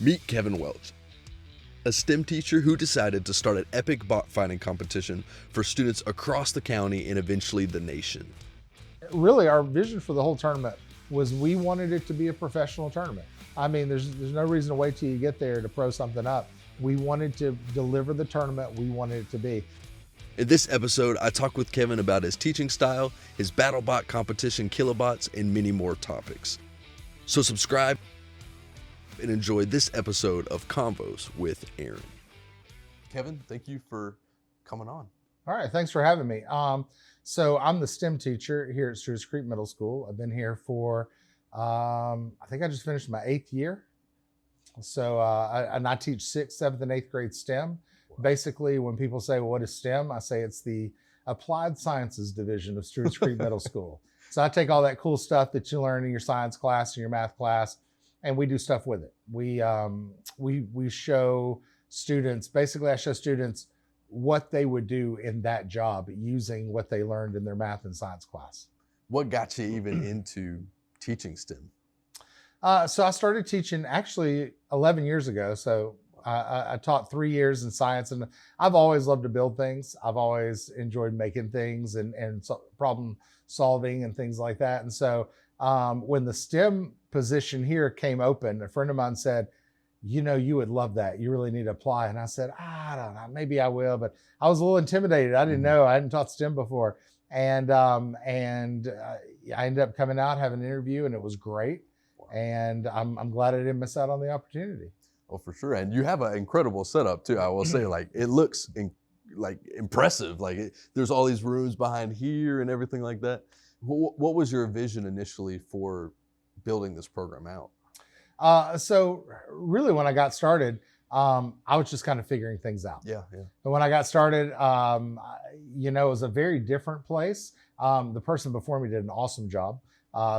Meet Kevin Welch, a STEM teacher who decided to start an epic bot fighting competition for students across the county and eventually the nation. Really, our vision for the whole tournament was we wanted it to be a professional tournament. I mean, there's no reason to wait till you get there to pro something up. We wanted to deliver the tournament we wanted it to be. In this episode, I talk with Kevin about his teaching style, his BattleBot competition Kilobots, and many more topics. So subscribe and enjoy this episode of Convos with Aaron. Kevin, thank you for coming on. All right, thanks for having me. So I'm the STEM teacher here at Stewart Creek Middle School. I've been here for, I think I just finished my 8th year. So I teach 6th, 7th, and 8th grade STEM. Wow. Basically, when people say, well, what is STEM? I say it's the Applied Sciences Division of Stewart Creek Middle School. So I take all that cool stuff that you learn in your science class and your math class, and we do stuff with it. We show students, basically I show students what they would do in that job using what they learned in their math and science class. What got you even into teaching STEM? So I started teaching actually 11 years ago. So I taught 3 years in science, and I've always loved to build things. I've always enjoyed making things and problem solving and things like that. And so when the STEM position here came open, a friend of mine said, you know, you would love that. You really need to apply. And I said, I don't know, maybe I will, but I was a little intimidated. I didn't know. I hadn't taught STEM before. And I ended up coming out, having an interview, and it was great. Wow. And I'm glad I didn't miss out on the opportunity. Oh, for sure. And you have an incredible setup too. I will say, like, it looks impressive. Like there's all these rooms behind here and everything like that. What was your vision initially for building this program out? So really when I got started, I was just kind of figuring things out. Yeah. But when I got started, it was a very different place. The person before me did an awesome job.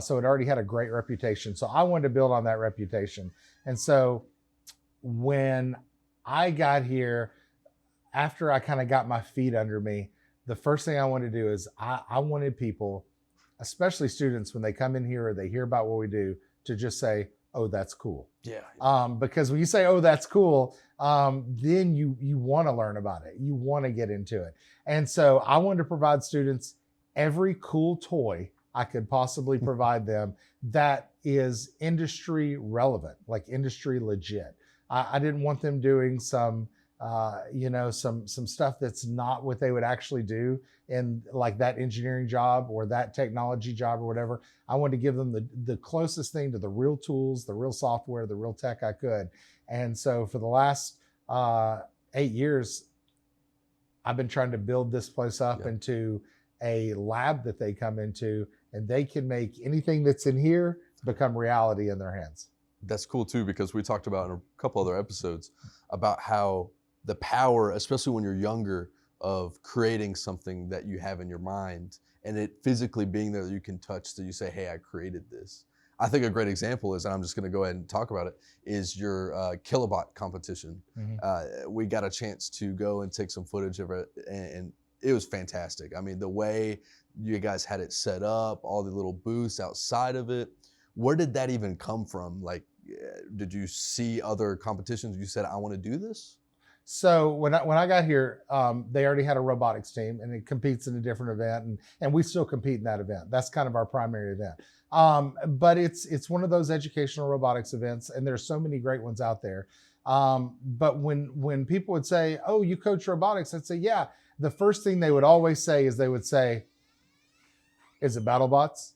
So it already had a great reputation. So I wanted to build on that reputation. And so when I got here, after I kind of got my feet under me, the first thing I wanted to do is I wanted people, especially students, when they come in here or they hear about what we do, to just say, oh, that's cool. Yeah. Because when you say, oh, that's cool, then you want to learn about it. You want to get into it. And so I wanted to provide students every cool toy I could possibly provide them that is industry relevant, like industry legit. I didn't want them doing some stuff that's not what they would actually do in like that engineering job or that technology job or whatever. I wanted to give them the closest thing to the real tools, the real software, the real tech I could. And so for the last 8 years, I've been trying to build this place up into a lab that they come into, and they can make anything that's in here become reality in their hands. That's cool too, because we talked about in a couple other episodes about how the power, especially when you're younger, of creating something that you have in your mind and it physically being there that you can touch, that you say, hey, I created this. I think a great example is, and I'm just going to go ahead and talk about it, is your Kilobot competition. Mm-hmm. We got a chance to go and take some footage of it, and it was fantastic. I mean, the way you guys had it set up, all the little booths outside of it, where did that even come from? Like, did you see other competitions? You said, I want to do this? So when I got here, they already had a robotics team, and it competes in a different event, and we still compete in that event. That's kind of our primary event. But it's one of those educational robotics events, and there's so many great ones out there. But when people would say, oh, you coach robotics, I'd say, yeah. The first thing they would always say is, is it BattleBots?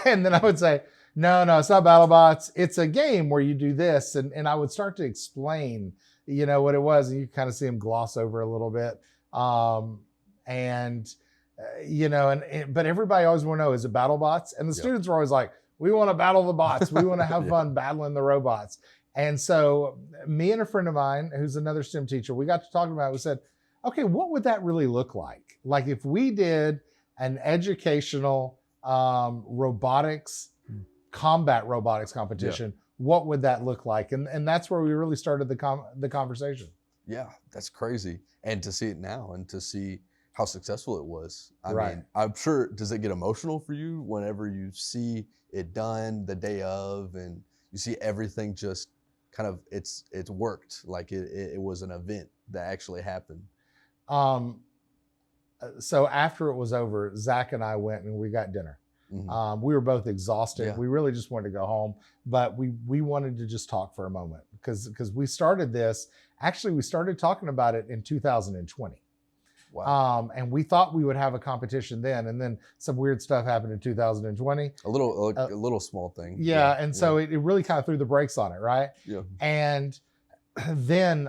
And then I would say, no, it's not BattleBots. It's a game where you do this. And I would start to explain, what it was. And you kind of see them gloss over a little bit. But everybody always want to know, is it BattleBots? And the students were always like, we want to battle the bots. We want to have fun battling the robots. And so me and a friend of mine, who's another STEM teacher, we got to talking about it. We said, okay, what would that really look like? Like if we did an educational combat robotics competition, what would that look like? And that's where we really started the conversation. Yeah, that's crazy. And to see it now and to see how successful it was. I Right. mean, I'm sure, does it get emotional for you whenever you see it done the day of and you see everything just kind of it's worked, like it was an event that actually happened? Um, so after it was over, Zach and I went and we got dinner. Mhm. We were both exhausted. Yeah. We really just wanted to go home, but we wanted to just talk for a moment because we started this. Actually, we started talking about it in 2020. Wow. And we thought we would have a competition then, and then some weird stuff happened in 2020. A little small thing. Yeah, and so it really kind of threw the brakes on it, right? Yeah. And then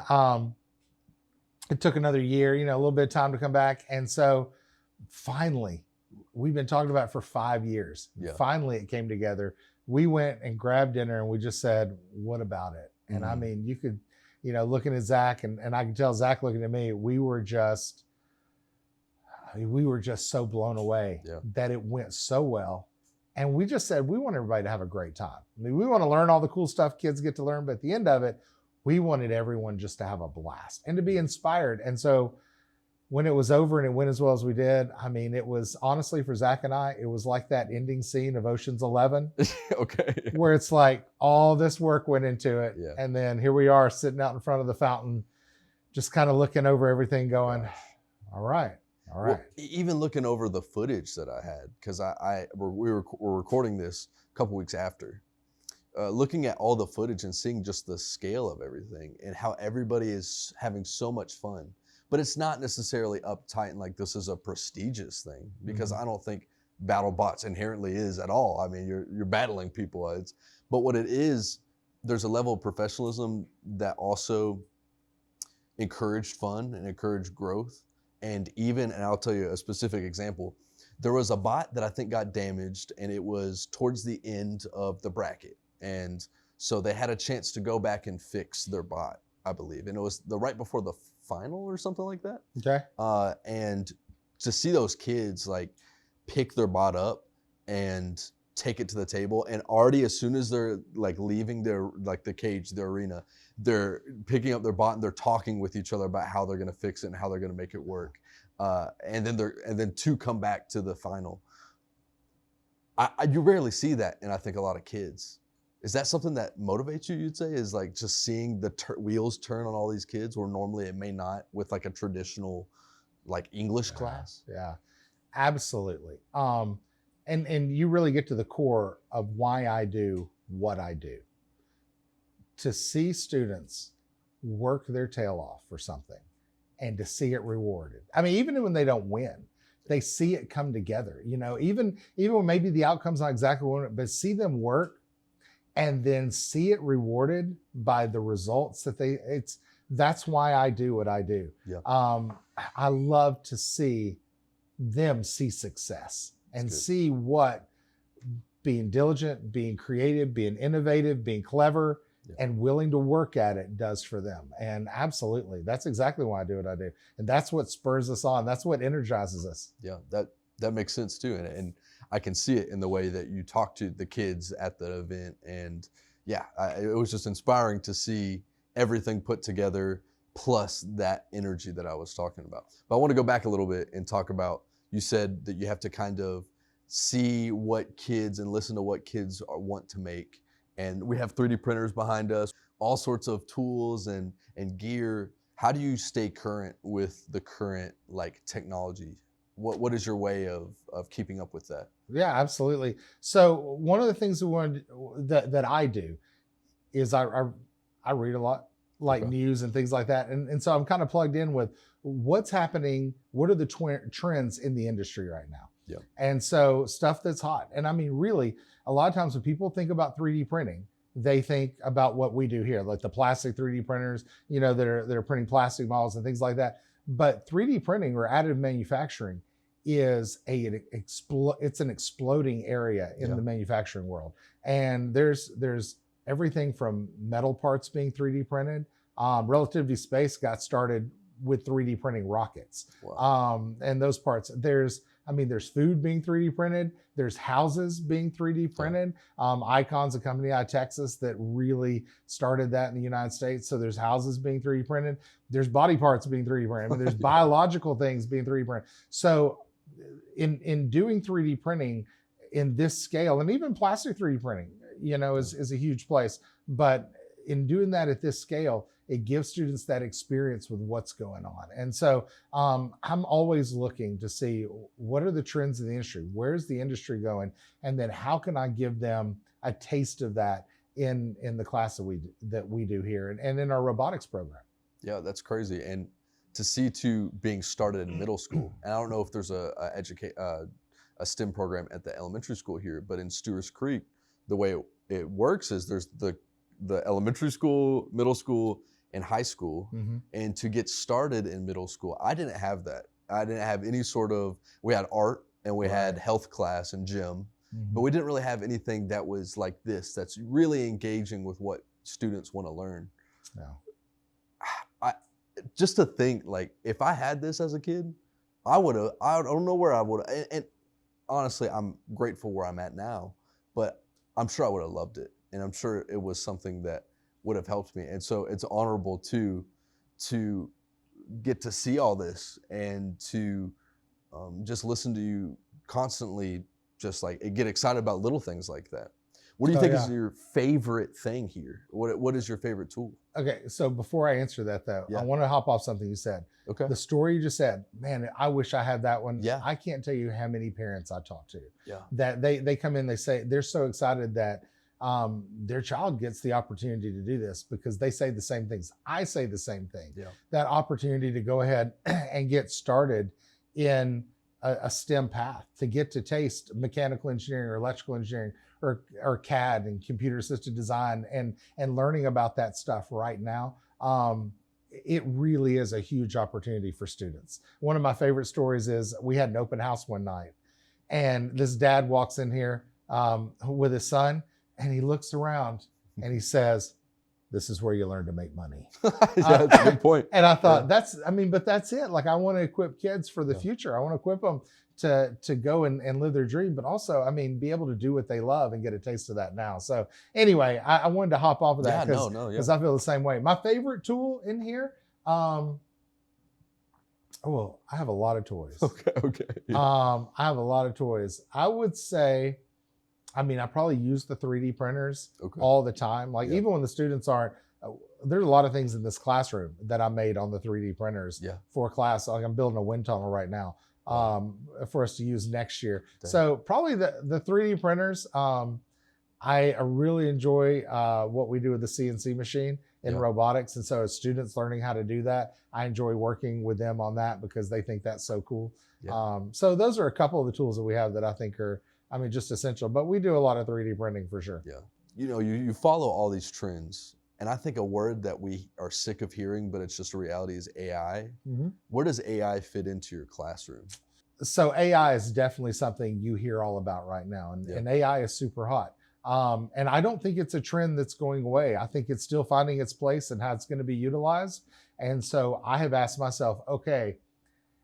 it took another year, a little bit of time to come back, and so finally, we've been talking about it for 5 years. Yeah. Finally, it came together. We went and grabbed dinner, and we just said, "What about it?" And I mean, you could, looking at Zach, and I can tell Zach looking at me, we were just so blown away that it went so well. And we just said, we want everybody to have a great time. I mean, we want to learn all the cool stuff kids get to learn, but at the end of it, we wanted everyone just to have a blast and to be inspired. And so when it was over and it went as well as we did, I mean, it was honestly for Zach and I, it was like that ending scene of Ocean's 11. Okay. Where it's like all this work went into it. Yeah. And then here we are sitting out in front of the fountain, just kind of looking over everything going, all right. Well, even looking over the footage that I had, because we're recording this a couple weeks after, looking at all the footage and seeing just the scale of everything and how everybody is having so much fun. But it's not necessarily uptight and like this is a prestigious thing, because I don't think BattleBots inherently is at all. I mean, you're battling people. But what it is, there's a level of professionalism that also encouraged fun and encouraged growth. And I'll tell you a specific example. There was a bot that I think got damaged, and it was towards the end of the bracket. And so they had a chance to go back and fix their bot, I believe. And it was right before the final or something like that. Okay. And to see those kids like pick their bot up and take it to the table, and already as soon as they're like leaving their the cage, the arena, they're picking up their bot and they're talking with each other about how they're going to fix it and how they're going to make it work, and then to come back to the final. You rarely see that, and I think a lot of kids. Is that something that motivates you? You'd say is like just seeing the wheels turn on all these kids, where normally it may not with like a traditional like English class. Yeah, absolutely. And you really get to the core of why I do what I do. To see students work their tail off for something and to see it rewarded. I mean, even when they don't win, they see it come together, even when maybe the outcome's not exactly what, but see them work and then see it rewarded by the results that's why I do what I do. Yeah. I love to see them see success and see what being diligent, being creative, being innovative, being clever, and willing to work at it does for them. And absolutely, that's exactly why I do what I do. And that's what spurs us on. That's what energizes us. Yeah, that makes sense too. And I can see it in the way that you talk to the kids at the event. And yeah, it was just inspiring to see everything put together, plus that energy that I was talking about. But I want to go back a little bit and talk about, you said that you have to kind of see what kids and listen to what kids want to make. And we have 3D printers behind us, all sorts of tools and gear. How do you stay current with the current like technology? What is your way of keeping up with that? Yeah, absolutely. So one of the things that I do is I read a lot, like news and things like that. And so I'm kind of plugged in with what's happening. What are the trends in the industry right now? Yeah. And so stuff that's hot. And I mean, really, a lot of times when people think about 3D printing, they think about what we do here, like the plastic 3D printers, that are printing plastic models and things like that. But 3D printing or additive manufacturing is it's an exploding area in the manufacturing world. And there's everything from metal parts being 3D printed. Relativity Space got started with 3D printing rockets. Wow. And those parts, there's food being 3D printed. There's houses being 3D printed. Icon's a company out of Texas that really started that in the United States. So there's houses being 3D printed. There's body parts being 3D printed. I mean, there's biological things being 3D printed. So in doing 3D printing in this scale, and even plastic 3D printing, is a huge place. But in doing that at this scale, it gives students that experience with what's going on. And so I'm always looking to see what are the trends in the industry, where's the industry going, and then how can I give them a taste of that in the class that we do here and in our robotics program. Yeah, that's crazy. And to see being started in middle school, and I don't know if there's a STEM program at the elementary school here, but in Stewart's Creek, the way it works is there's the elementary school, middle school, and high school. Mm-hmm. And to get started in middle school, I didn't have that. I didn't have any sort of, we had art and we had health class and gym, but we didn't really have anything that was like this, that's really engaging with what students want to learn. No. Just to think, like, if I had this as a kid, I don't know where I would have, and honestly, I'm grateful where I'm at now, but I'm sure I would have loved it. And I'm sure it was something that would have helped me. And so it's honorable to get to see all this and to just listen to you constantly, just like get excited about little things like that. What do you think is your favorite thing here? What is your favorite tool? Okay, so before I answer that though, I want to hop off something you said. Okay. The story you just said, man, I wish I had that one. Yeah. I can't tell you how many parents I talk to. Yeah. That they come in, they say they're so excited that their child gets the opportunity to do this because they say the same things. I say the same thing. Yeah. That opportunity to go ahead and get started in a STEM path, to get to taste mechanical engineering or electrical engineering or CAD and computer assisted design and learning about that stuff right now. It really is a huge opportunity for students. One of my favorite stories is we had an open house one night and this dad walks in here with his son and he looks around and he says, "This is where you learn to make money." Yeah, that's a good point. And I thought but that's it. Like, I want to equip kids for the future. I want to equip them to go and live their dream, but also, be able to do what they love and get a taste of that now. So anyway, I wanted to hop off of that because I feel the same way. My favorite tool in here, I have a lot of toys. Okay. Yeah. I have a lot of toys. I would say, I probably use the 3D printers all the time. Like even when the students aren't, there's a lot of things in this classroom that I made on the 3D printers for class. Like I'm building a wind tunnel right now for us to use next year. Dang. So probably the 3D printers. I really enjoy what we do with the CNC machine in robotics. And so as students learning how to do that, I enjoy working with them on that because they think that's so cool. Yeah. So those are a couple of the tools that we have that I think are, just essential, but we do a lot of 3D printing for sure. Yeah. You follow all these trends, and I think a word that we are sick of hearing, but it's just a reality, is AI. Mm-hmm. Where does AI fit into your classroom? So AI is definitely something you hear all about right now, and AI is super hot. And I don't think it's a trend that's going away. I think it's still finding its place and how it's going to be utilized. And so I have asked myself, okay,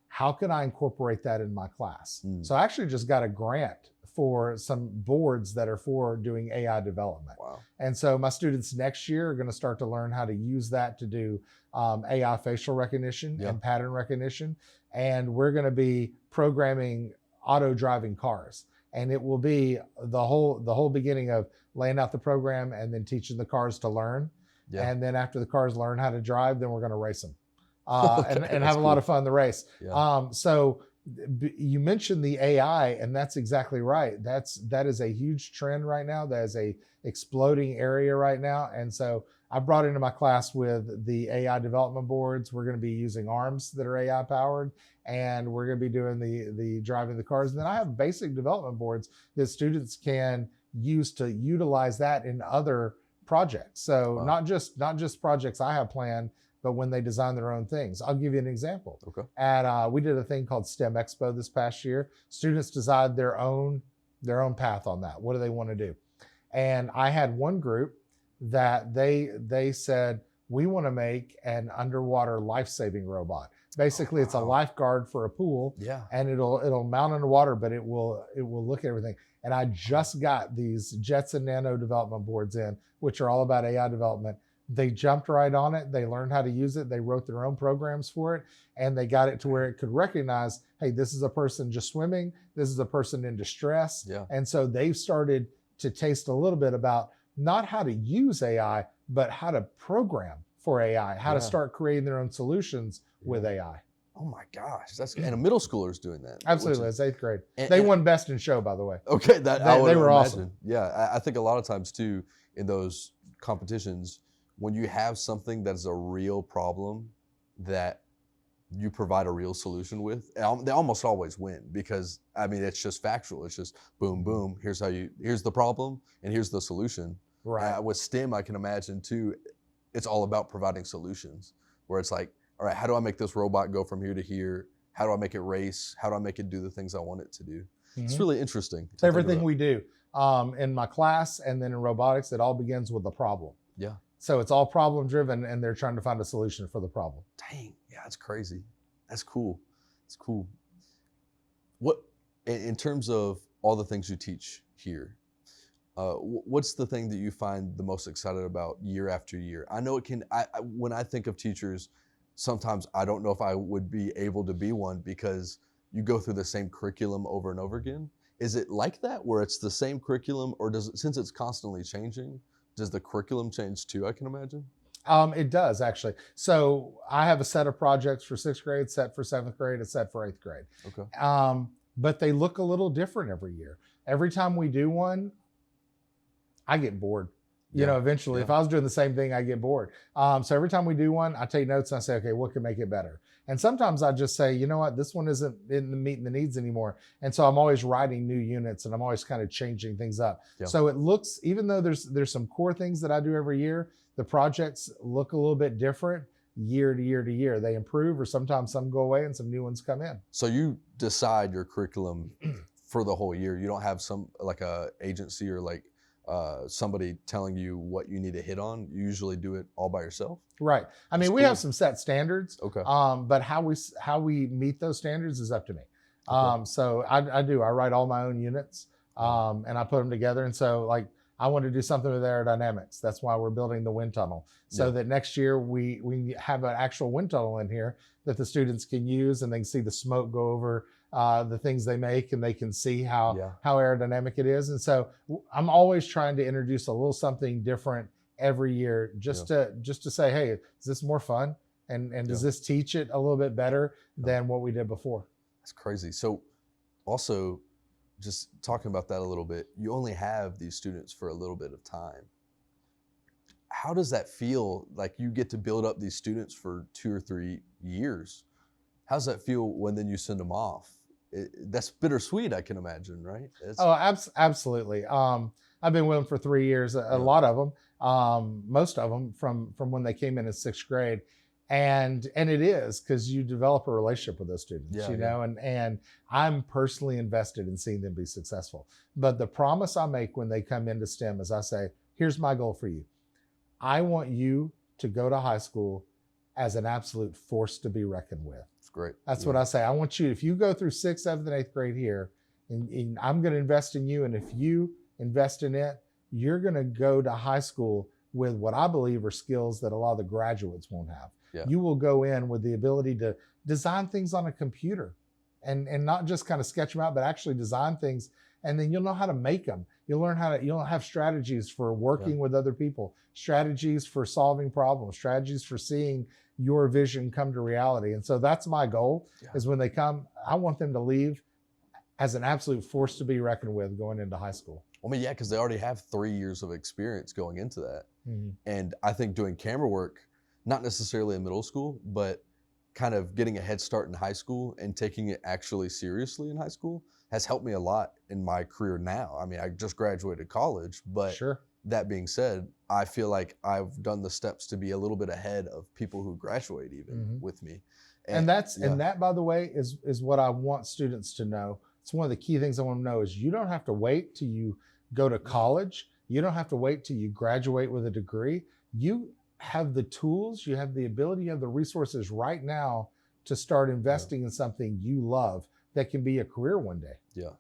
how can I incorporate that in my class? So I actually just got a grant for some boards that are for doing AI development. Wow. And so my students next year are going to start to learn how to use that to do AI facial recognition and pattern recognition. And we're going to be programming auto driving cars. And it will be the whole beginning of laying out the program and then teaching the cars to learn. Yeah. And then after the cars learn how to drive, then we're going to race them and have a lot of fun in the race. Yeah. So you mentioned the AI, and that's exactly right. That is a huge trend right now. That is a exploding area right now. And so I brought into my class with the AI development boards. We're going to be using arms that are AI powered, and we're going to be doing the driving the cars. And then I have basic development boards that students can use to utilize that in other projects. So not just projects I have planned, but when they design their own things. I'll give you an example. Okay. We did a thing called STEM Expo this past year. Students designed their own path on that. What do they want to do? And I had one group that they said, we want to make an underwater life-saving robot. Basically, it's a lifeguard for a pool. Yeah. And it'll mount underwater, but it will look at everything. And I just got these Jetson Nano development boards in, which are all about AI development. They jumped right on it. They learned how to use it. They wrote their own programs for it, and they got it to where it could recognize, hey, this is a person just swimming. This is a person in distress. Yeah. And so they've started to taste a little bit about not how to use AI, but how to program for AI, how to Yeah. start creating their own solutions with AI. Oh my gosh, and a middle schooler's doing that. Absolutely, it's 8th grade. And, They won best in show, by the way. Okay, that I would they were imagine. awesome. Yeah, I think a lot of times too in those competitions, when you have something that's a real problem that you provide a real solution with, they almost always win because I mean it's just factual. It's just boom, boom. Here's the problem and here's the solution. Right. With STEM, I can imagine too, it's all about providing solutions where it's like, all right, how do I make this robot go from here to here? How do I make it race? How do I make it do the things I want it to do? It's really interesting. It's everything we do. In my class and then in robotics, it all begins with a problem. Yeah. So it's all problem driven and they're trying to find a solution for the problem. Dang, yeah, that's crazy. That's cool. It's cool. What, in terms of all the things you teach here, what's the thing that you find the most excited about year after year? I know it can, when I think of teachers, sometimes I don't know if I would be able to be one because you go through the same curriculum over and over again. Is it like that where it's the same curriculum or since it's constantly changing, does the curriculum change too, I can imagine? It does actually. So I have a set of projects for 6th grade, set for 7th grade, a set for 8th grade. Okay. But they look a little different every year. Every time we do one, I get bored. You know, eventually, if I was doing the same thing, I get bored. So every time we do one, I take notes and I say, okay, what can make it better? And sometimes I just say, you know what, this one isn't meeting the needs anymore. And so I'm always writing new units and I'm always kind of changing things up. Yeah. So it looks, even though there's some core things that I do every year, the projects look a little bit different year to year to year. They improve or sometimes some go away and some new ones come in. So you decide your curriculum for the whole year. You don't have some like a agency or like somebody telling you what you need to hit on. You usually do it all by yourself. Right. I mean, we have some set standards. Okay. But how we meet those standards is up to me. So I write all my own units and I put them together. And so like I want to do something with aerodynamics. That's why we're building the wind tunnel so that next year we have an actual wind tunnel in here that the students can use and they can see the smoke go over the things they make and they can see how aerodynamic it is. And so I'm always trying to introduce a little something different every year just to say, hey, is this more fun? And does this teach it a little bit better than what we did before? That's crazy. So also just talking about that a little bit, you only have these students for a little bit of time. How does that feel? Like you get to build up these students for 2 or 3 years. How's that feel when then you send them off? That's bittersweet, I can imagine, right? Absolutely. I've been with them for 3 years, a lot of them, most of them from when they came in 6th grade. And it is because you develop a relationship with those students, you know, and I'm personally invested in seeing them be successful. But the promise I make when they come into STEM is I say, here's my goal for you. I want you to go to high school as an absolute force to be reckoned with. That's great. That's what I say. I want you, if you go through 6th, 7th, and 8th grade here, and I'm going to invest in you. And if you invest in it, you're going to go to high school with what I believe are skills that a lot of the graduates won't have. Yeah. You will go in with the ability to design things on a computer and not just kind of sketch them out, but actually design things. And then you'll know how to make them. You'll have strategies for working with other people, strategies for solving problems, strategies for seeing your vision come to reality. And so that's my goal is when they come, I want them to leave as an absolute force to be reckoned with going into high school. I mean, because they already have 3 years of experience going into that. And I think doing camera work, not necessarily in middle school, but kind of getting a head start in high school and taking it actually seriously in high school has helped me a lot in my career now. I mean, I just graduated college, but that being said, I feel like I've done the steps to be a little bit ahead of people who graduate even with me. And that, by the way, is what I want students to know. It's one of the key things I want to know is you don't have to wait till you go to college. You don't have to wait till you graduate with a degree. You have the tools, you have the ability, you have the resources right now to start investing in something you love that can be a career one day. Yeah.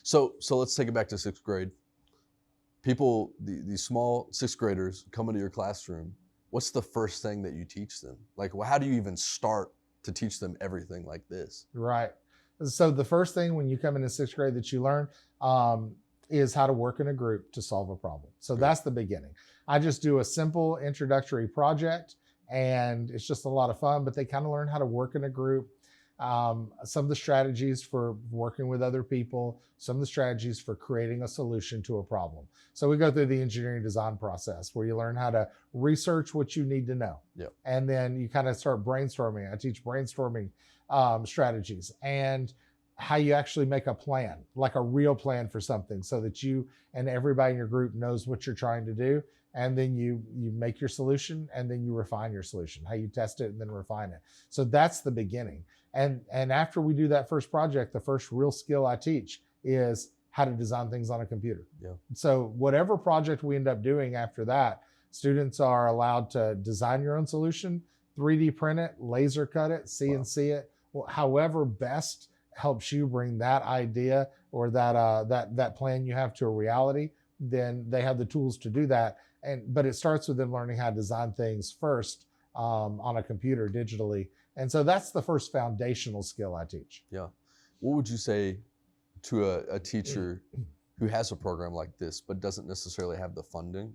So let's take it back to 6th grade. People, these small 6th graders come into your classroom. What's the first thing that you teach them? Like, how do you even start to teach them everything like this? Right. So the first thing when you come into 6th grade that you learn, is how to work in a group to solve a problem. So that's the beginning. I just do a simple introductory project, and it's just a lot of fun, but they kind of learn how to work in a group. Some of the strategies for working with other people, some of the strategies for creating a solution to a problem. So we go through the engineering design process where you learn how to research what you need to know. Yep. And then you kind of start brainstorming. I teach brainstorming strategies and how you actually make a plan, like a real plan for something, so that you and everybody in your group knows what you're trying to do. And then you make your solution, and then you refine your solution, how you test it and then refine it. So that's the beginning. And after we do that first project, the first real skill I teach is how to design things on a computer. Yeah. So whatever project we end up doing after that, students are allowed to design your own solution, 3D print it, laser cut it, CNC it, however best helps you bring that idea or that plan you have to a reality. Then they have the tools to do that. But it starts with them learning how to design things first on a computer digitally. And so that's the first foundational skill I teach. Yeah. What would you say to a teacher who has a program like this, but doesn't necessarily have the funding?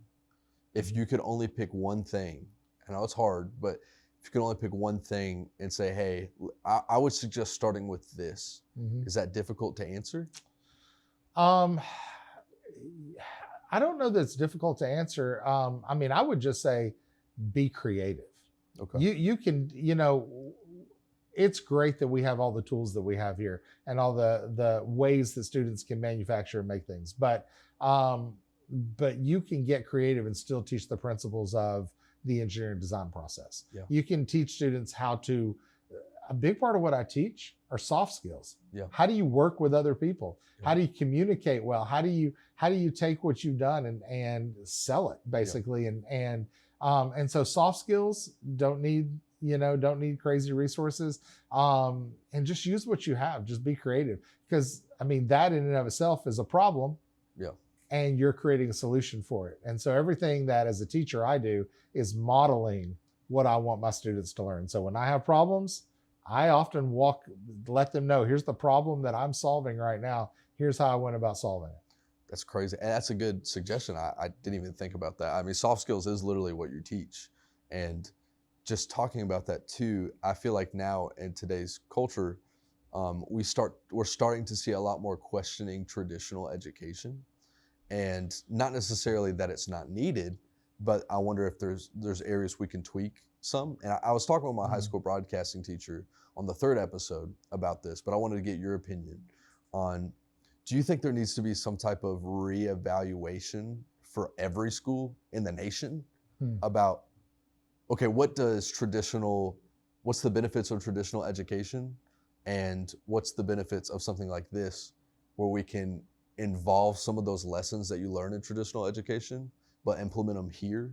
If you could only pick one thing, I know it's hard, but if you could only pick one thing and say, hey, I would suggest starting with this. Mm-hmm. Is that difficult to answer? I don't know that it's difficult to answer. I mean, I would just say, be creative. Okay. You can, it's great that we have all the tools that we have here and all the ways that students can manufacture and make things. But you can get creative and still teach the principles of the engineering design process. Yeah. You can teach students how to, a big part of what I teach are soft skills. Yeah. How do you work with other people? Yeah. How do you communicate well? How do you take what you've done and sell it basically? Yeah. And so soft skills don't need crazy resources, and just use what you have. Just be creative, because I mean that in and of itself is a problem. Yeah. And you're creating a solution for it. And so everything that as a teacher I do is modeling what I want my students to learn. So when I have problems, I often let them know, here's the problem that I'm solving right now. Here's how I went about solving it. That's crazy. And that's a good suggestion. I didn't even think about that. I mean, soft skills is literally what you teach. And just talking about that too, I feel like now in today's culture, we're starting to see a lot more questioning traditional education. And not necessarily that it's not needed, but I wonder if there's areas we can tweak some. And I was talking with my high school broadcasting teacher on the 3rd episode about this, but I wanted to get your opinion on, do you think there needs to be some type of reevaluation for every school in the nation about, okay, what's the benefits of traditional education, and what's the benefits of something like this where we can involve some of those lessons that you learn in traditional education, but implement them here?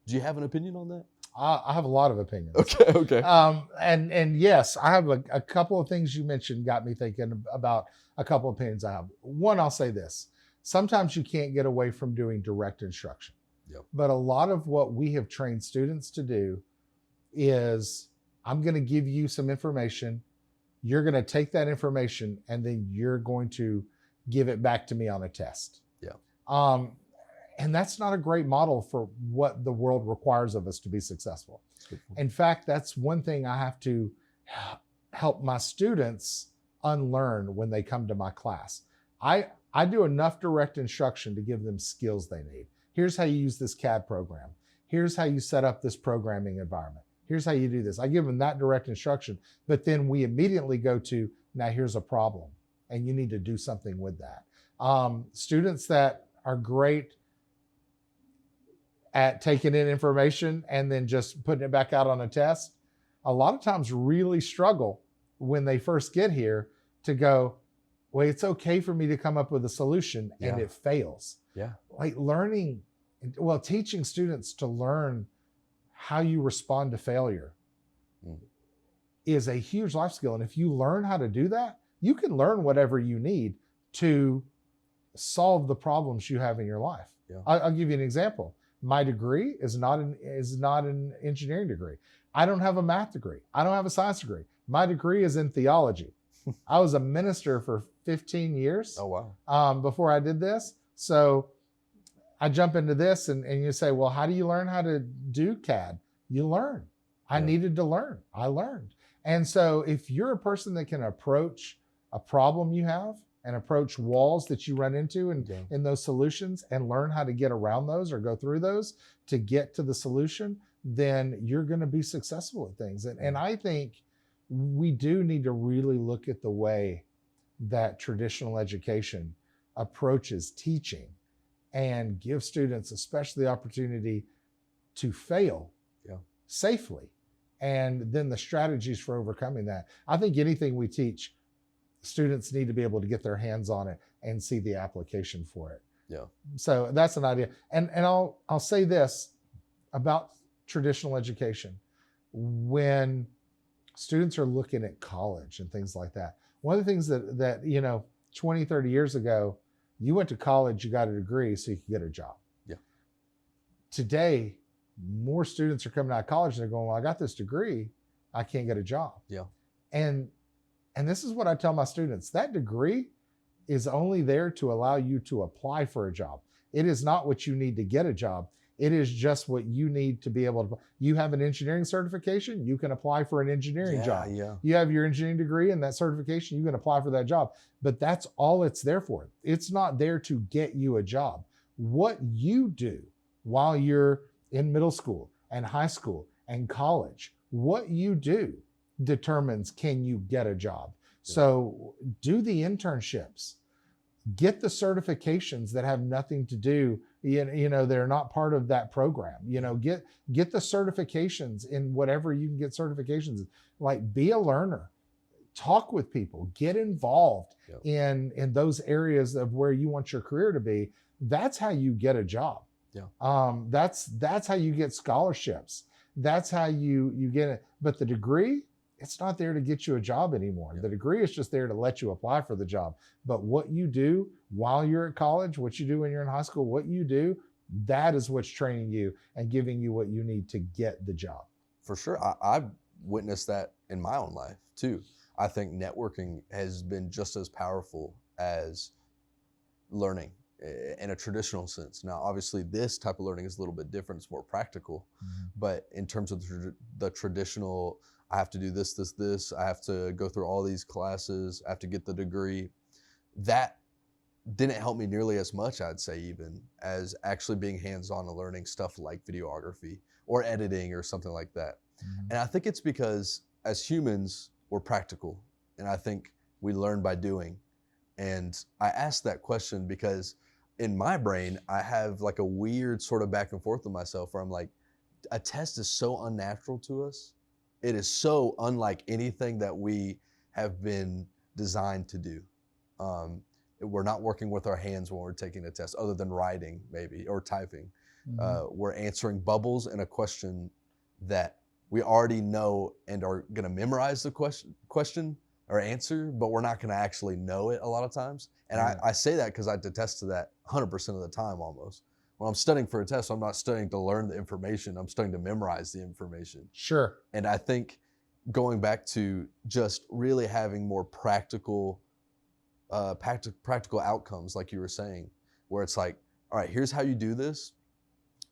Do you have an opinion on that? I have a lot of opinions. Okay. And yes, I have a couple of things you mentioned got me thinking about a couple of opinions I have. One, I'll say this. Sometimes you can't get away from doing direct instruction. Yep. But a lot of what we have trained students to do is, I'm going to give you some information. You're going to take that information and then you're going to give it back to me on a test. Yeah. And that's not a great model for what the world requires of us to be successful. In fact, that's one thing I have to help my students unlearn when they come to my class. I do enough direct instruction to give them skills they need. Here's how you use this CAD program. Here's how you set up this programming environment. Here's how you do this. I give them that direct instruction, but then we immediately go to, now here's a problem, and you need to do something with that. Students that are great at taking in information and then just putting it back out on a test, a lot of times really struggle when they first get here to go, well, it's okay for me to come up with a solution, and it fails. Yeah. Like teaching students to learn how you respond to failure is a huge life skill. And if you learn how to do that, you can learn whatever you need to solve the problems you have in your life. Yeah. I'll give you an example. My degree is not an engineering degree. I don't have a math degree. I don't have a science degree. My degree is in theology. I was a minister for 15 years. Oh, wow. Before I did this. So I jump into this and you say, well, how do you learn how to do CAD? You learn. I needed to learn. I learned. And so if you're a person that can approach a problem you have and approach walls that you run into in those solutions and learn how to get around those or go through those to get to the solution, then you're going to be successful at things. And I think we do need to really look at the way that traditional education approaches teaching and give students especially the opportunity to fail safely, and then the strategies for overcoming that. I think anything we teach, students need to be able to get their hands on it and see the application for it. Yeah. So that's an idea. And I'll say this about traditional education. When students are looking at college and things like that, one of the things that 20, 30 years ago, you went to college, you got a degree so you could get a job. Yeah. Today, more students are coming out of college and they're going, well, I got this degree, I can't get a job. Yeah. And this is what I tell my students. That degree is only there to allow you to apply for a job. It is not what you need to get a job. It is just what you need to be able to. You have an engineering certification, you can apply for an engineering job. Yeah. You have your engineering degree and that certification, you can apply for that job. But that's all it's there for. It's not there to get you a job. What you do while you're in middle school and high school and college, what you do determines can you get a job. Yeah. So do the internships, get the certifications that have nothing to do, they're not part of that program. Get the certifications in whatever you can get certifications. Like, be a learner, talk with people, get involved in those areas of where you want your career to be. That's how you get a job. Yeah. That's how you get scholarships. That's how you get it. But the degree, it's not there to get you a job anymore. Yeah. The degree is just there to let you apply for the job. But what you do while you're at college, what you do when you're in high school, what you do, that is what's training you and giving you what you need to get the job. For sure. I've witnessed that in my own life too. I think networking has been just as powerful as learning in a traditional sense. Now, obviously, this type of learning is a little bit different. It's more practical. Mm-hmm. But in terms of the traditional, I have to do this, I have to go through all these classes, I have to get the degree, that didn't help me nearly as much, I'd say, even as actually being hands-on and learning stuff like videography or editing or something like that. Mm-hmm. And I think it's because as humans, we're practical. And I think we learn by doing. And I asked that question because in my brain, I have like a weird sort of back and forth with myself where I'm like, a test is so unnatural to us. It is so unlike anything that we have been designed to do. We're not working with our hands when we're taking a test, other than writing maybe or typing. Mm-hmm. We're answering bubbles in a question that we already know and are going to memorize the question or answer, but we're not going to actually know it a lot of times. And I say that because I detest to that 100% of the time almost. When I'm studying for a test, I'm not studying to learn the information. I'm studying to memorize the information. Sure. And I think going back to just really having more practical outcomes, like you were saying, where it's like, all right, here's how you do this.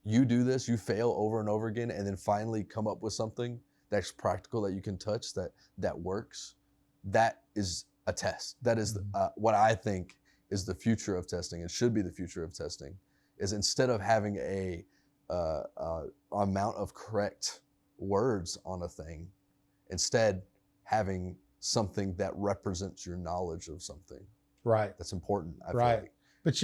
You do this, you fail over and over again, and then finally come up with something that's practical that you can touch that works. That is a test. That is what I think is the future of testing. It should be the future of testing. Is instead of having a amount of correct words on a thing, instead having something that represents your knowledge of something. Right. That's important. I feel right. like. But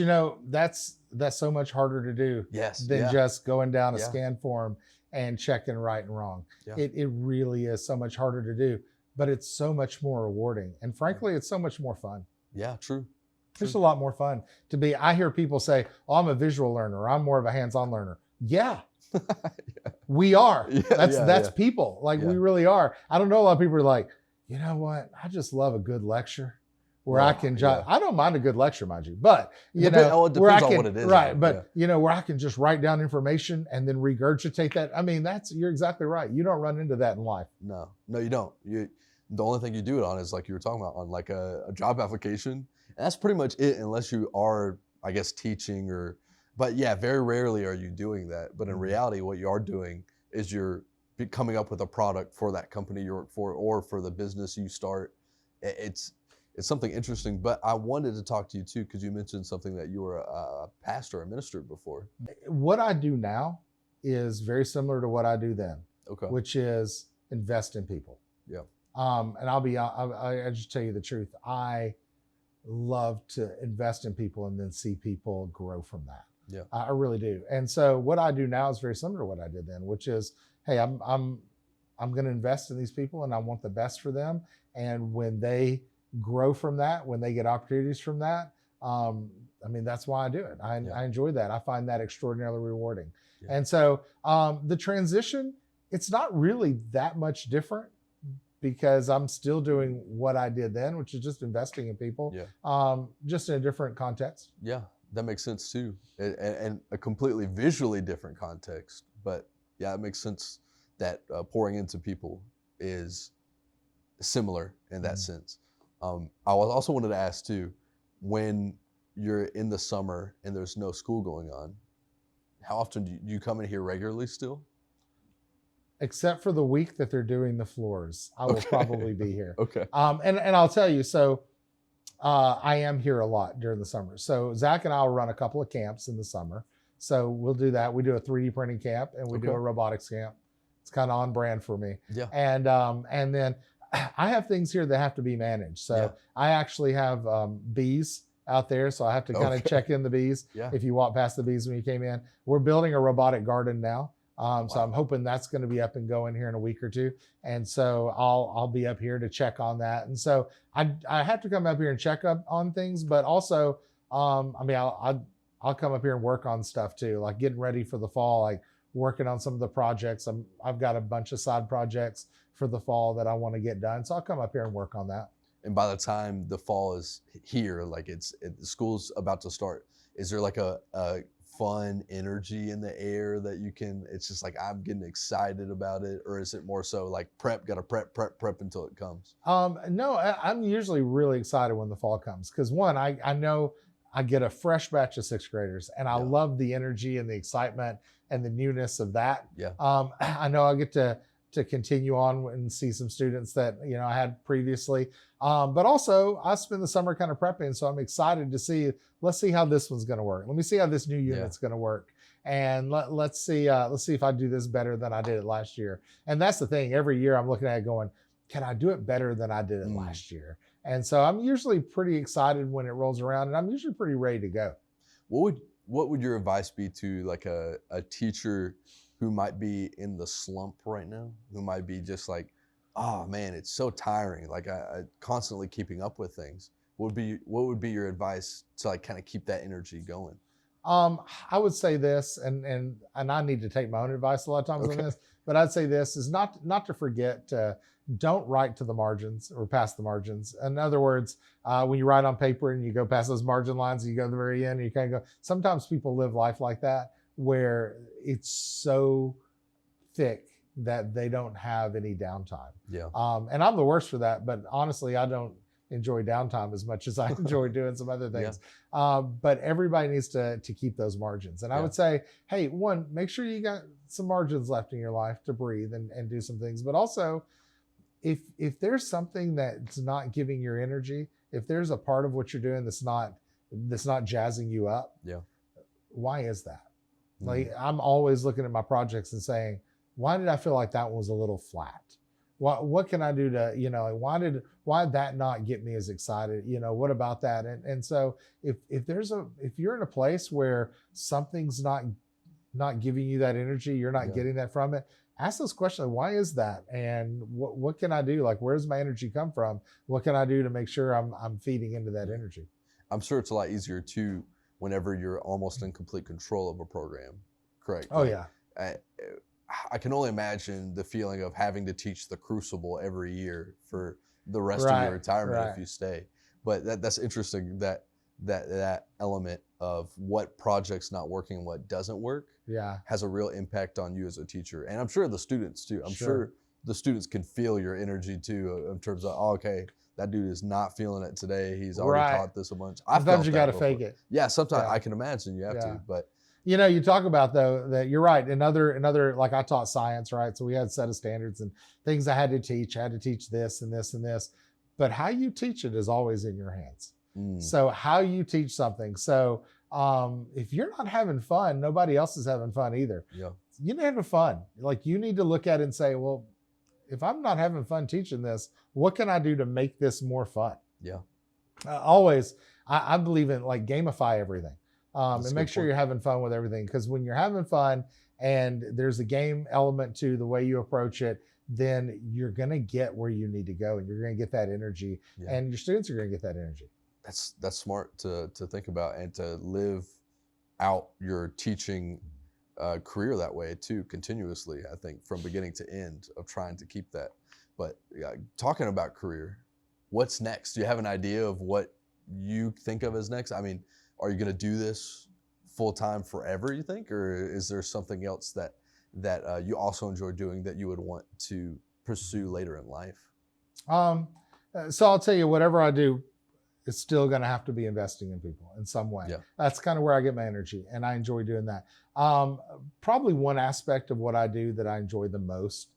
that's so much harder to do than just going down a scan form and checking right and wrong. Yeah. It really is so much harder to do, but it's so much more rewarding. And frankly, it's so much more fun. Yeah, true. It's a lot more fun to be. I hear people say, oh, I'm a visual learner. Or I'm more of a hands-on learner. Yeah, we are. That's people. Like we really are. I don't know. A lot of people are like, you know what? I just love a good lecture where I can just, I don't mind a good lecture, mind you, but it depends where I can, on what it is. Right. But where I can just write down information and then regurgitate that. I mean, you're exactly right. You don't run into that in life. No, you don't. The only thing you do it on is like you were talking about on like a job application. And that's pretty much it, unless you are I guess, teaching but yeah, very rarely are you doing that. But in Mhm. reality, what you are doing is you're coming up with a product for that company you work for or for the business you start. It's something interesting. But I wanted to talk to you too, because you mentioned something that you were a pastor, a minister before. What I do now is very similar to what I do then, Okay. which is invest in people. Yeah. And I just tell you the truth. I love to invest in people and then see people grow from that. Yeah. I really do. And so what I do now is very similar to what I did then, which is, hey, I'm going to invest in these people and I want the best for them. And when they grow from that, when they get opportunities from that, I mean, that's why I do it. I enjoy that. I find that extraordinarily rewarding. Yeah. And so the transition, it's not really that much different because I'm still doing what I did then, which is just investing in people, just in a different context. Yeah, that makes sense too. And a completely visually different context. But yeah, it makes sense that pouring into people is similar in that sense. I also wanted to ask too, when you're in the summer and there's no school going on, how often do you come in here regularly still? Except for the week that they're doing the floors, I will probably be here. Okay. And I'll tell you, so I am here a lot during the summer. So Zach and I will run a couple of camps in the summer. So we'll do that. We do a 3D printing camp and we do a robotics camp. It's kind of on brand for me. Yeah. And then I have things here that have to be managed. So I actually have bees out there. So I have to kind of check in the bees. Yeah. If you walk past the bees when you came in, we're building a robotic garden now. So I'm hoping that's going to be up and going here in a week or two. And so I'll be up here to check on that. And so I have to come up here and check up on things, but also, I mean, I'll come up here and work on stuff too, like getting ready for the fall, like working on some of the projects. I've got a bunch of side projects for the fall that I want to get done. So I'll come up here and work on that. And by the time the fall is here, like school's about to start, is there like a fun energy in the air that you can, it's just like, I'm getting excited about it? Or is it more so like gotta prep until it comes? No, I'm usually really excited when the fall comes. Cause one, I know I get a fresh batch of sixth graders and I love the energy and the excitement and the newness of that. Yeah. I know I get to continue on and see some students that, you know, I had previously. But also I spend the summer kind of prepping. So I'm excited to see, let's see how this one's going to work. Let me see how this new unit's going to work. And let's see if I do this better than I did it last year. And that's the thing. Every year I'm looking at it going, can I do it better than I did it last year? And so I'm usually pretty excited when it rolls around and I'm usually pretty ready to go. What would your advice be to like a teacher who might be in the slump right now, who might be just like, oh man, it's so tiring. Like I constantly keeping up with things. What would be your advice to like kind of keep that energy going? I would say this, and I need to take my own advice a lot of times on this, but I'd say this is not to forget don't write to the margins or past the margins. In other words, when you write on paper and you go past those margin lines and you go to the very end and you kind of go, sometimes people live life like that where it's so thick that they don't have any downtime. Yeah. And I'm the worst for that, but honestly, I don't enjoy downtime as much as I enjoy doing some other things. But everybody needs to keep those margins. And I would say, hey, one, make sure you got some margins left in your life to breathe and do some things. But also, if there's something that's not giving your energy, if there's a part of what you're doing that's not jazzing you up, why is that? Like I'm always looking at my projects and saying, why did I feel like that one was a little flat? What can I do to, you know, why did that not get me as excited? You know, what about that? And so if you're in a place where something's not giving you that energy, you're not getting that from it, ask those questions. Like, why is that? And what can I do? Like, where does my energy come from? What can I do to make sure I'm feeding into that energy? I'm sure it's a lot easier too whenever you're almost in complete control of a program. Correct. Oh yeah. I can only imagine the feeling of having to teach the Crucible every year for the rest of your retirement if you stay. But that's interesting that element of what project's not working and what doesn't work has a real impact on you as a teacher. And I'm sure the students too. I'm sure the students can feel your energy too in terms of, oh, okay, that dude is not feeling it today. He's already Right. taught this a bunch. Sometimes you got to fake it. Yeah, sometimes Yeah. I can imagine you have Yeah. to, but You know, you talk about though that you're right. Another like I taught science, right? So we had a set of standards and things I had to teach. I had to teach this and this and this, but how you teach it is always in your hands. So how you teach something. So if you're not having fun, nobody else is having fun either. Yeah. You need to have fun. Like you need to look at it and say, well, if I'm not having fun teaching this, what can I do to make this more fun? Yeah. Always, I believe in like gamify everything. That's And a make good sure point. you're having fun with everything. Because when you're having fun and there's a game element to the way you approach it, then you're going to get where you need to go and you're going to get that energy. Yeah. And your students are going to get that energy. That's smart to think about and to live out your teaching career that way too, continuously. I think from beginning to end of trying to keep that. But yeah, talking about career, what's next? Do you have an idea of what you think of as next? I mean, are you going to do this full time forever, you think, or is there something else that you also enjoy doing that you would want to pursue later in life? So I'll tell you, whatever I do, it's still going to have to be investing in people in some way. Yeah. That's kind of where I get my energy, and I enjoy doing that. Probably one aspect of what I do that I enjoy the most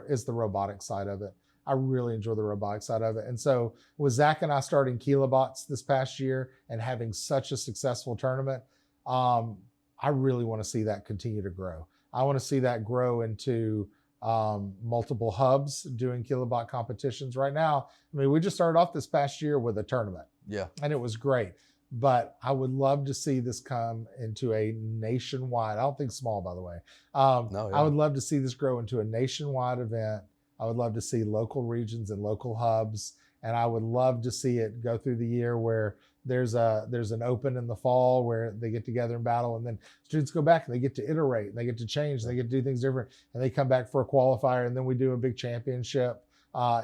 is the robotic side of it. I really enjoy the robotic side of it. And so with Zach and I starting Kilobots this past year and having such a successful tournament, I really want to see that continue to grow. I want to see that grow into multiple hubs doing Kilobot competitions right now. I mean, we just started off this past year with a tournament. Yeah. And it was great. But I would love to see this come into a nationwide, I don't think small, by the way. No, yeah. I would love to see this grow into a nationwide event. I would love to see local regions and local hubs. And I would love to see it go through the year where there's an open in the fall where they get together and battle, and then students go back and they get to iterate and they get to change and they get to do things different, and they come back for a qualifier, and then we do a big championship,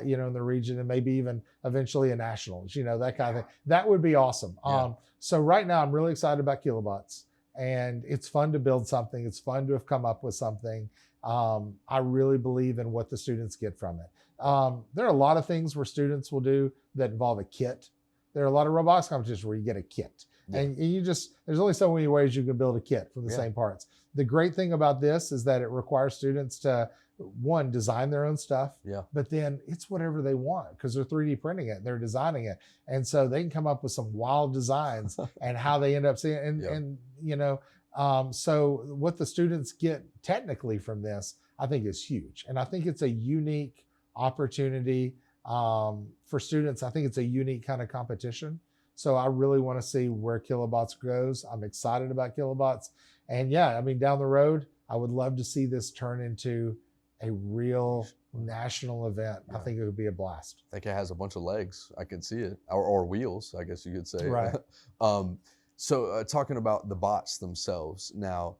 in the region, and maybe even eventually a nationals, that kind of thing. That would be awesome. Yeah. So right now I'm really excited about Kilobots, and it's fun to build something. It's fun to have come up with something. I really believe in what the students get from it. There are a lot of things where students will do that involve a kit. There are a lot of robotics competitions where you get a kit. Yeah. And there's only so many ways you can build a kit from the same parts. The great thing about this is that it requires students to, one, design their own stuff, but then it's whatever they want because they're 3D printing it, they're designing it. And so they can come up with some wild designs and how they end up seeing it. So what the students get technically from this, I think is huge. And I think it's a unique opportunity for students. I think it's a unique kind of competition. So I really want to see where Kilobots goes. I'm excited about Kilobots. And down the road, I would love to see this turn into a real national event. I think it would be a blast. I think it has a bunch of legs. I can see it, or wheels, I guess you could say. Right. So talking about the bots themselves, now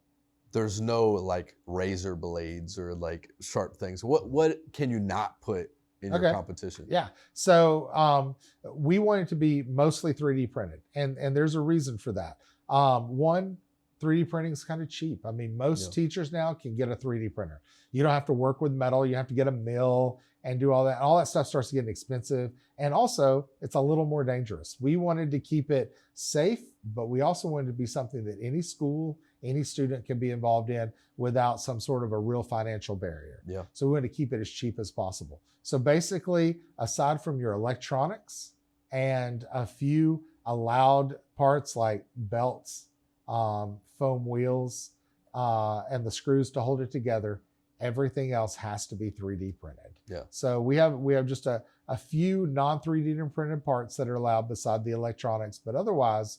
there's no like razor blades or like sharp things. What can you not put in your competition? Yeah. So we want it to be mostly 3D printed, and there's a reason for that. One, 3D printing is kind of cheap. I mean, most teachers now can get a 3D printer. You don't have to work with metal. You have to get a mill and do all that. All that stuff starts getting expensive. And also, it's a little more dangerous. We wanted to keep it safe, but we also wanted to be something that any school, any student can be involved in without some sort of a real financial barrier. Yeah. So we want to keep it as cheap as possible. So basically, aside from your electronics and a few allowed parts like belts, foam wheels, and the screws to hold it together, everything else has to be 3D printed. Yeah. So we have just a few non-3D printed parts that are allowed beside the electronics, but otherwise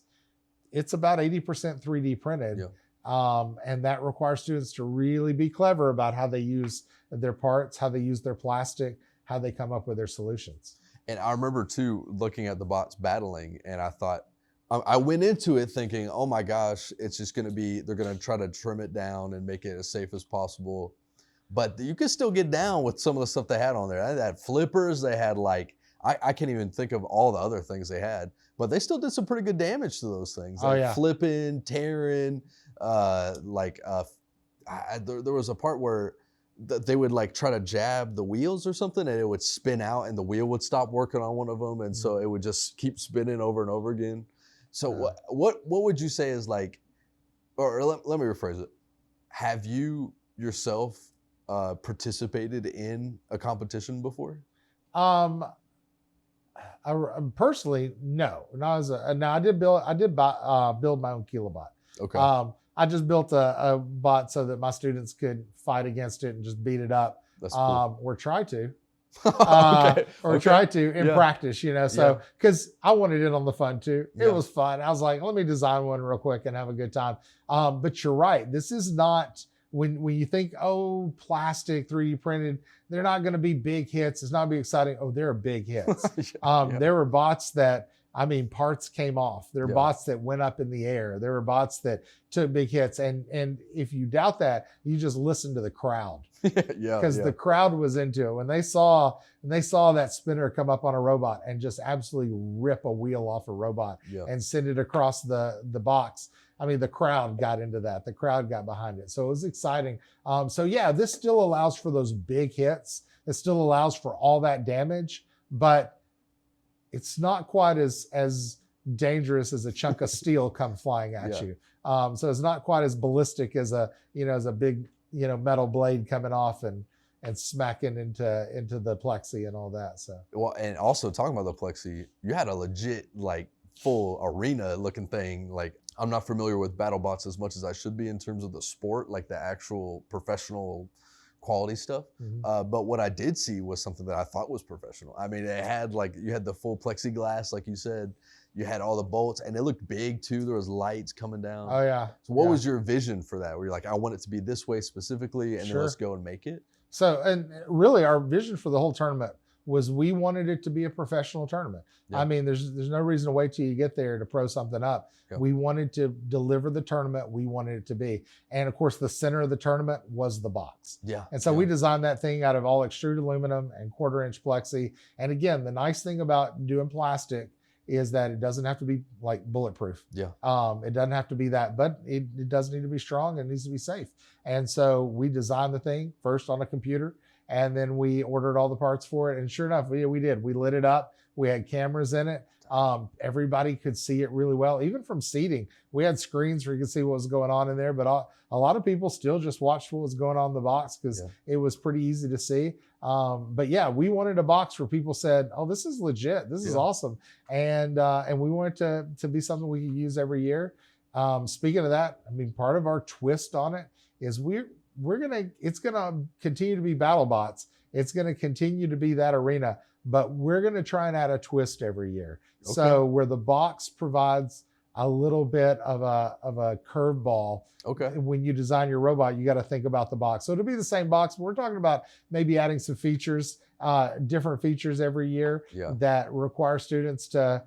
it's about 80% 3D printed. Yeah. And that requires students to really be clever about how they use their parts, how they use their plastic, how they come up with their solutions. And I remember too, looking at the bots battling, and I thought, I went into it thinking, oh my gosh, it's just going to be, they're going to try to trim it down and make it as safe as possible. But you could still get down with some of the stuff they had on there. They had flippers. They had like, I can't even think of all the other things they had, but they still did some pretty good damage to those things. Like flipping, tearing, there was a part where they would like try to jab the wheels or something, and it would spin out, and the wheel would stop working on one of them, and so it would just keep spinning over and over again. So what would you say is like, or let me rephrase it. Have you yourself participated in a competition before? Personally, no. Not as a, now I did build my own Kilobot. Okay. I just built a bot so that my students could fight against it and just beat it up. That's cool. Or try to. Okay. Try to in practice, you know. So because I wanted it on the fun too. It was fun. I was like, let me design one real quick and have a good time. But you're right. This is not when you think, oh, plastic 3D printed, they're not going to be big hits. It's not going to be exciting. Oh, they're big hits. There were bots that, I mean, parts came off. There were bots that went up in the air. There were bots that took big hits. And if you doubt that, you just listen to the crowd. Because the crowd was into it. When they saw that spinner come up on a robot and just absolutely rip a wheel off a robot and send it across the box. I mean, the crowd got into that. The crowd got behind it. So it was exciting. So yeah, this still allows for those big hits. It still allows for all that damage, but it's not quite as dangerous as a chunk of steel come flying at you. So it's not quite as ballistic as a big, metal blade coming off and smacking into the plexi and all that. So, well, and also talking about the plexi, you had a legit like full arena looking thing. Like, I'm not familiar with BattleBots as much as I should be in terms of the sport, like the actual professional quality stuff. But what I did see was something that I thought was professional. I mean, it had like, you had the full plexiglass, like you said, you had all the bolts, and it looked big too. There was lights coming down. Oh yeah. So what was your vision for that? Where you're like, I want it to be this way specifically, and then let's go and make it? So, and really our vision for the whole tournament was we wanted it to be a professional tournament. I mean, there's no reason to wait till you get there to pro something up. We wanted to deliver the tournament we wanted it to be. And of course, the center of the tournament was the box. And so we designed that thing out of all extruded aluminum and 1/4-inch plexi. And again, the nice thing about doing plastic is that it doesn't have to be like bulletproof. It doesn't have to be that, but it does need to be strong and it needs to be safe. And so we designed the thing first on a computer, and then we ordered all the parts for it. And sure enough, we did. We lit it up. We had cameras in it. Everybody could see it really well. Even from seating, we had screens where you could see what was going on in there. But a lot of people still just watched what was going on in the box because it was pretty easy to see. But yeah, we wanted a box where people said, "Oh, this is legit. This is awesome," and we wanted to be something we could use every year. Speaking of that, I mean, part of our twist on it is it's gonna continue to be BattleBots. It's gonna continue to be that arena, but we're gonna try and add a twist every year. So where the box provides a little bit of a curveball. When you design your robot, you got to think about the box. So it'll be the same box, but we're talking about maybe adding some features, different features every year that require students to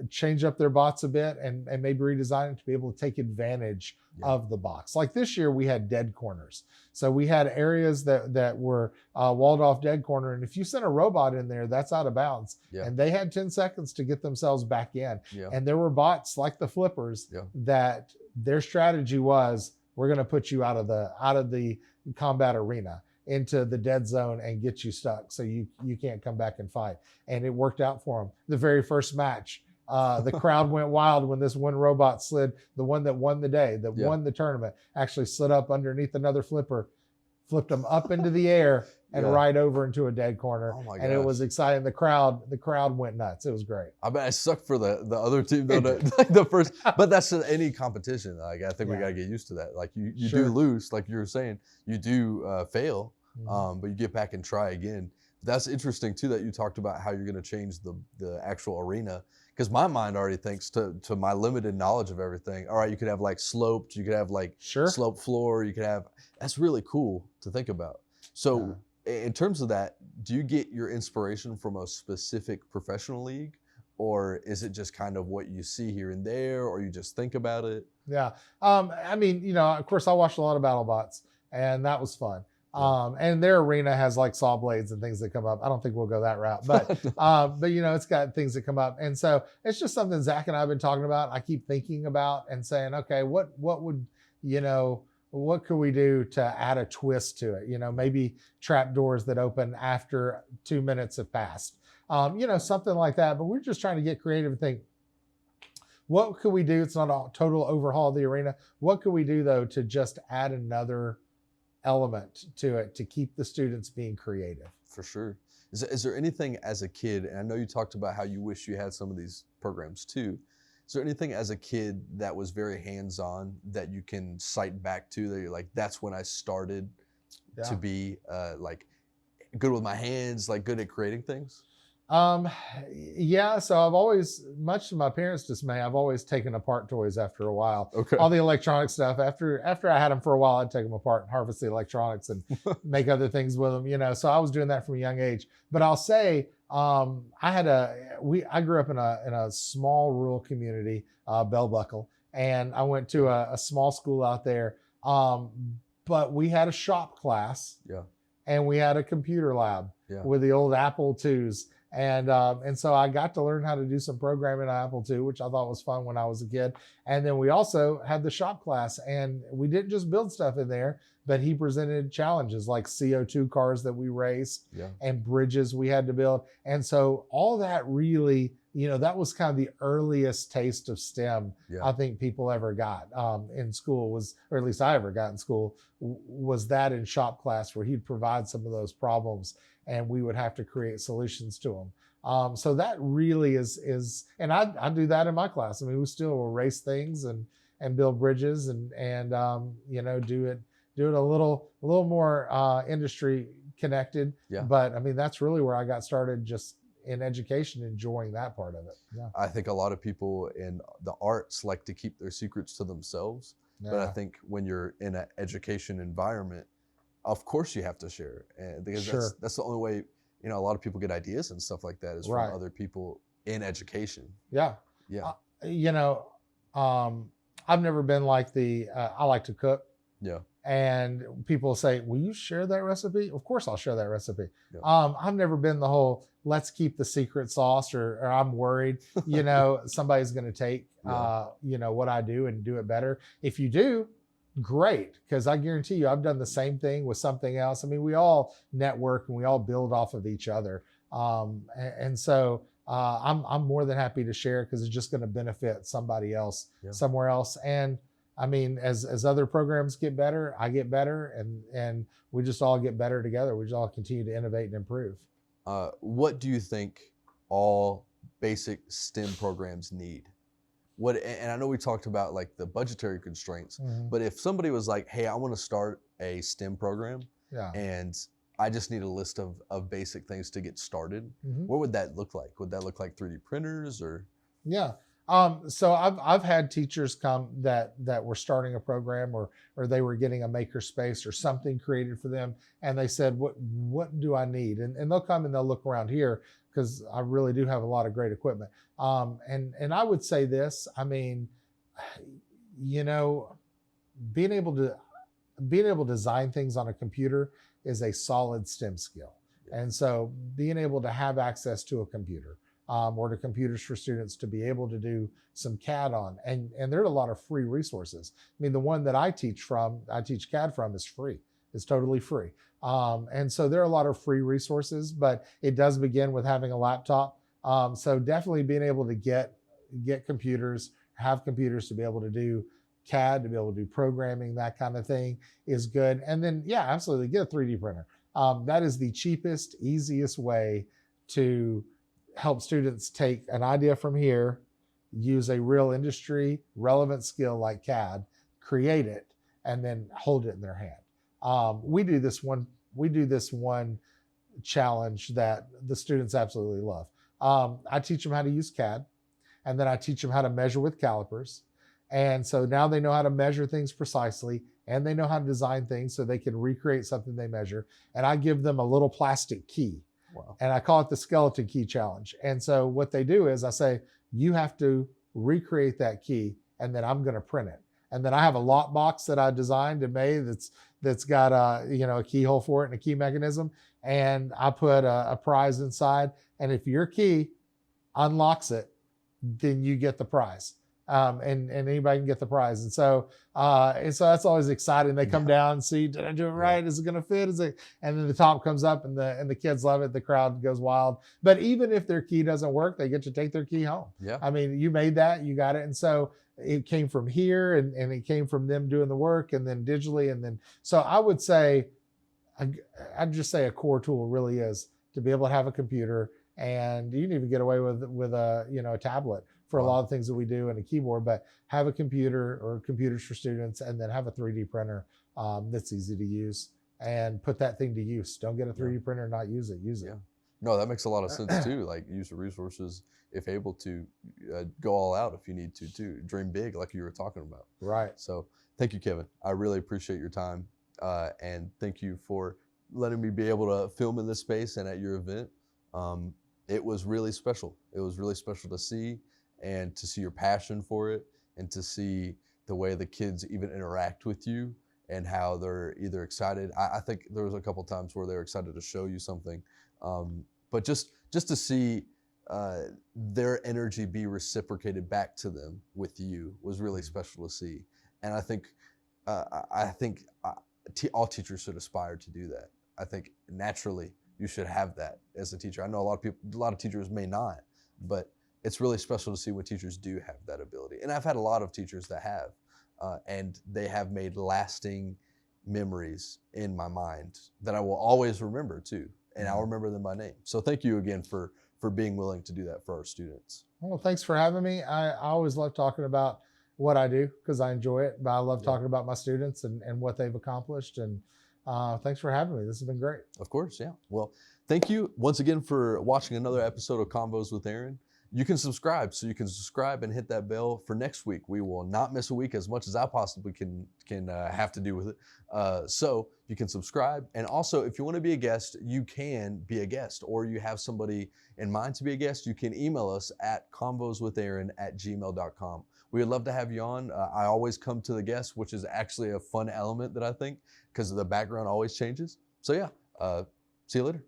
change up their bots a bit and maybe redesign it to be able to take advantage of the box. Like this year, we had dead corners. So we had areas that were walled off dead corner. And if you sent a robot in there, that's out of bounds. And they had 10 seconds to get themselves back in. And there were bots like the flippers that their strategy was, we're going to put you out of the combat arena into the dead zone and get you stuck so you can't come back and fight. And it worked out for them. The very first match, the crowd went wild when this one robot slid, the one that won the day, that won the tournament, actually slid up underneath another flipper, flipped them up into the air and right over into a dead corner. And it was exciting. The crowd went nuts. It was great. I bet it sucked for the other team though. Like the first, but that's any competition. Like I think we gotta get used to that. Like you do lose, like you were saying, you do fail, but you get back and try again. That's interesting too that you talked about how you're gonna change the actual arena. Because my mind already thinks to my limited knowledge of everything. All right, you could have like sloped, you could have like sloped floor, you could have, that's really cool to think about. So in terms of that, do you get your inspiration from a specific professional league? Or is it just kind of what you see here and there, or you just think about it? Yeah, I mean, of course I watched a lot of BattleBots and that was fun. And their arena has like saw blades and things that come up. I don't think we'll go that route, but it's got things that come up. And so it's just something Zach and I have been talking about. I keep thinking about and saying, okay, what would what could we do to add a twist to it? Maybe trap doors that open after 2 minutes have passed, something like that. But we're just trying to get creative and think, what could we do? It's not a total overhaul of the arena. What could we do though to just add another element to it to keep the students being creative? For sure. Is there anything as a kid, and I know you talked about how you wish you had some of these programs too. Is there anything as a kid that was very hands-on that you can cite back to that you're like, that's when I started to be like good with my hands, like good at creating things? Yeah, so I've always, much to my parents' dismay, I've always taken apart toys after a while. Okay. All the electronic stuff, after I had them for a while, I'd take them apart and harvest the electronics and make other things with them, so I was doing that from a young age. But I'll say, I grew up in a small rural community, Bell Buckle, and I went to a small school out there. But we had a shop class, and we had a computer lab with the old Apple IIs. And so I got to learn how to do some programming on Apple II, which I thought was fun when I was a kid. And then we also had the shop class, and we didn't just build stuff in there, but he presented challenges like CO2 cars that we raced and bridges we had to build. And so all that really, that was kind of the earliest taste of STEM I think people ever got in school was, or at least I ever got in school, was that in shop class where he'd provide some of those problems and we would have to create solutions to them. So that really is, and I do that in my class. I mean, we still will race things and build bridges and do it a little more industry connected. But I mean, that's really where I got started, just in education, enjoying that part of it. I think a lot of people in the arts like to keep their secrets to themselves. But I think when you're in an education environment, of course you have to share, and because that's the only way, a lot of people get ideas and stuff like that is from other people in education. I've never been like I like to cook. And people say, will you share that recipe? Of course I'll share that recipe. I've never been the whole, let's keep the secret sauce, or I'm worried, somebody's going to take, what I do and do it better. If you do, great. Because I guarantee you, I've done the same thing with something else. I mean, we all network and we all build off of each other. So I'm more than happy to share, because it's just going to benefit somebody else somewhere else. And I mean, as other programs get better, I get better, and we just all get better together. We just all continue to innovate and improve. What do you think all basic STEM programs need? And I know we talked about like the budgetary constraints, but if somebody was like, hey, I want to start a STEM program and I just need a list of basic things to get started, what would that look like? Would that look like 3D printers or? So I've had teachers come that were starting a program or they were getting a maker space or something created for them, and they said, what do I need? And they'll come and they'll look around here, because I really do have a lot of great equipment. And I would say this, I mean, being able to design things on a computer is a solid STEM skill. And so being able to have access to a computer, or to computers for students to be able to do some CAD on. And there are a lot of free resources. I mean, the one that I teach CAD from is free. It's totally free. And so there are a lot of free resources, but it does begin with having a laptop. So definitely being able to get computers, have computers to be able to do CAD, to be able to do programming, that kind of thing is good. And then, absolutely, get a 3D printer. That is the cheapest, easiest way to help students take an idea from here, use a real industry relevant skill like CAD, create it, and then hold it in their hand. We do this one challenge that the students absolutely love. I teach them how to use CAD, and then I teach them how to measure with calipers. And so now they know how to measure things precisely, and they know how to design things so they can recreate something they measure. And I give them a little plastic key. Wow. And I call it the skeleton key challenge. And so what they do is I say, you have to recreate that key, and then I'm going to print it. And then I have a lock box that I designed and made that's got a keyhole for it and a key mechanism. And I put a prize inside. And if your key unlocks it, then you get the prize. and anybody can get the prize. And so that's always exciting. They come down and see, did I do it right? Is it going to fit? Is it? And then the top comes up, and the kids love it. The crowd goes wild. But even if their key doesn't work, they get to take their key home. Yeah. I mean, you made that, you got it. And so it came from here, and it came from them doing the work, and then digitally. And then, so I would say, I'd just say a core tool really is to be able to have a computer, and you can even get away with a tablet for a lot of things that we do, and a keyboard, but have a computer or computers for students, and then have a 3D printer that's easy to use, and put that thing to use. Don't get a 3D printer and not use it. Use it. Yeah. No, that makes a lot of sense too. Like, use the resources if able to, go all out if you need to too. Dream big, like you were talking about. Right. So thank you, Kevin. I really appreciate your time, and thank you for letting me be able to film in this space and at your event. It was really special. It was really special to see, and to see your passion for it, and to see the way the kids even interact with you, and how they're either excited. I think there was a couple times where they were excited to show you something, but just to see their energy be reciprocated back to them with you was really special to see. And I think all teachers should aspire to do that. I think naturally you should have that as a teacher. I know a lot of teachers may not, but it's really special to see when teachers do have that ability. And I've had a lot of teachers that have, and they have made lasting memories in my mind that I will always remember too. And I'll remember them by name. So thank you again for being willing to do that for our students. Well, thanks for having me. I always love talking about what I do because I enjoy it, but I love talking about my students and what they've accomplished. And thanks for having me. This has been great. Of course, yeah. Well, thank you once again for watching another episode of Convos with Aaron. You can subscribe, so you can subscribe and hit that bell for next week. We will not miss a week as much as I possibly can have to do with it. So you can subscribe. And also, if you want to be a guest, you can be a guest, or you have somebody in mind to be a guest, you can email us at convoswithaaron@gmail.com. We would love to have you on. I always come to the guests, which is actually a fun element that I think, because the background always changes. So yeah, see you later.